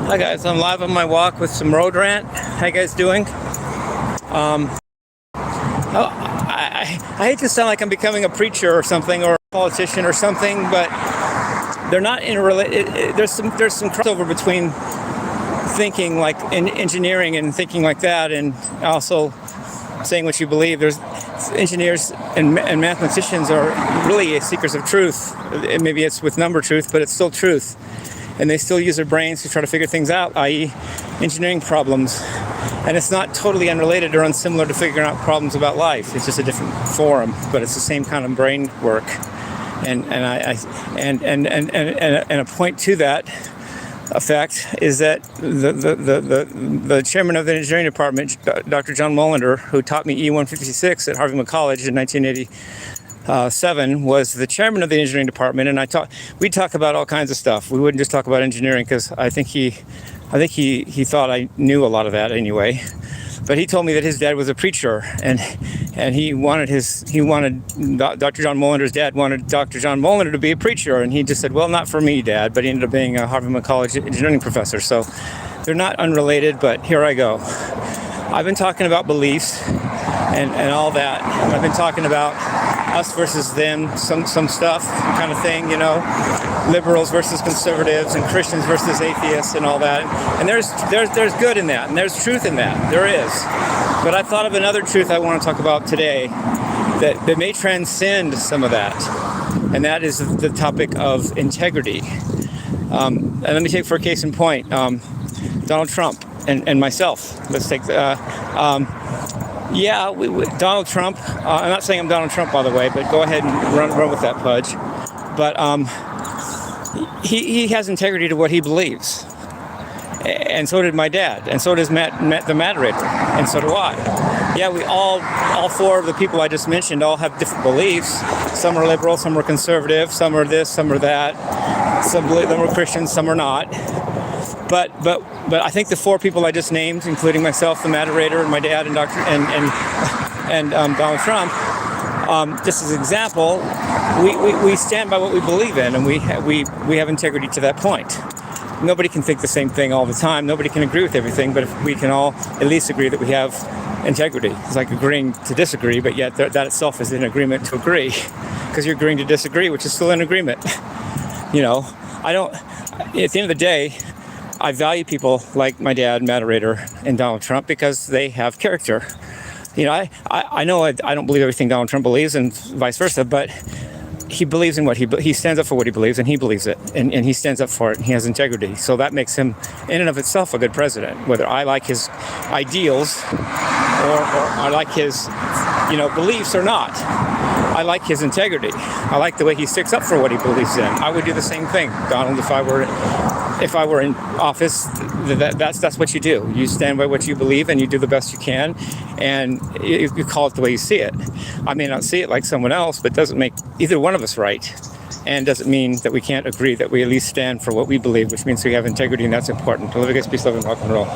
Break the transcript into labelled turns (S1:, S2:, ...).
S1: Hi guys, I'm live on my walk with some road rant. How you guys doing? I hate to sound like I'm becoming a preacher or something, or a politician or something, but they're not there's some crossover between thinking like in engineering and thinking like that, and also saying what you believe. There's engineers and mathematicians are really seekers of truth. Maybe it's with number truth, but it's still truth. And they still use their brains to try to figure things out, i.e. engineering problems. And it's not totally unrelated or unsimilar to figuring out problems about life. It's just a different forum, but it's the same kind of brain work. And a point to that effect is that the chairman of the engineering department, Dr. John Molinder, who taught me E156 at Harvey College in 1987, was the chairman of the engineering department, and we'd talk about all kinds of stuff. We wouldn't just talk about engineering, because I think he thought I knew a lot of that anyway. But he told me that his dad was a preacher, and Dr. John Molinder's dad wanted Dr. John Molinder to be a preacher, and he just said, well, not for me, Dad. But he ended up being a Harvey College engineering professor. So they're not unrelated, but here I go. I've been talking about beliefs and all that. I've been talking about us versus them, some stuff kind of thing, liberals versus conservatives and Christians versus atheists and all that. And there's good in that, and there's truth in that. There is. But I thought of another truth I want to talk about today that may transcend some of that, and that is the topic of integrity. And let me take for a case in point, Donald Trump and myself. Let's take Donald Trump. I'm not saying I'm Donald Trump, by the way, but go ahead and run with that pudge. But he has integrity to what he believes, and so did my dad, and so does the moderator, and so do I. Yeah, we all four of the people I just mentioned all have different beliefs. Some are liberal, some are conservative, some are this, some are that. Some believe them are Christians, some are not. But I think the four people I just named, including myself, the moderator, and my dad, and Donald Trump, just as an example, we stand by what we believe in, and we have integrity to that point. Nobody can think the same thing all the time. Nobody can agree with everything, but if we can all at least agree that we have integrity. It's like agreeing to disagree, but yet that itself is an agreement to agree, because you're agreeing to disagree, which is still an agreement. At the end of the day, I value people like my dad, moderator, and Donald Trump because they have character. I know I don't believe everything Donald Trump believes, and vice versa, but he believes in what he stands up for what he believes, and he believes it, and he stands up for it, and he has integrity. So that makes him, in and of itself, a good president. Whether I like his ideals or I like his, beliefs or not, I like his integrity. I like the way he sticks up for what he believes in. I would do the same thing, Donald, if I were in office. That's what you do. You stand by what you believe, and you do the best you can, and you call it the way you see it. I may not see it like someone else, but it doesn't make either one of us right, and doesn't mean that we can't agree that we at least stand for what we believe, which means we have integrity, and that's important. Love you guys, peace, love, and rock and roll.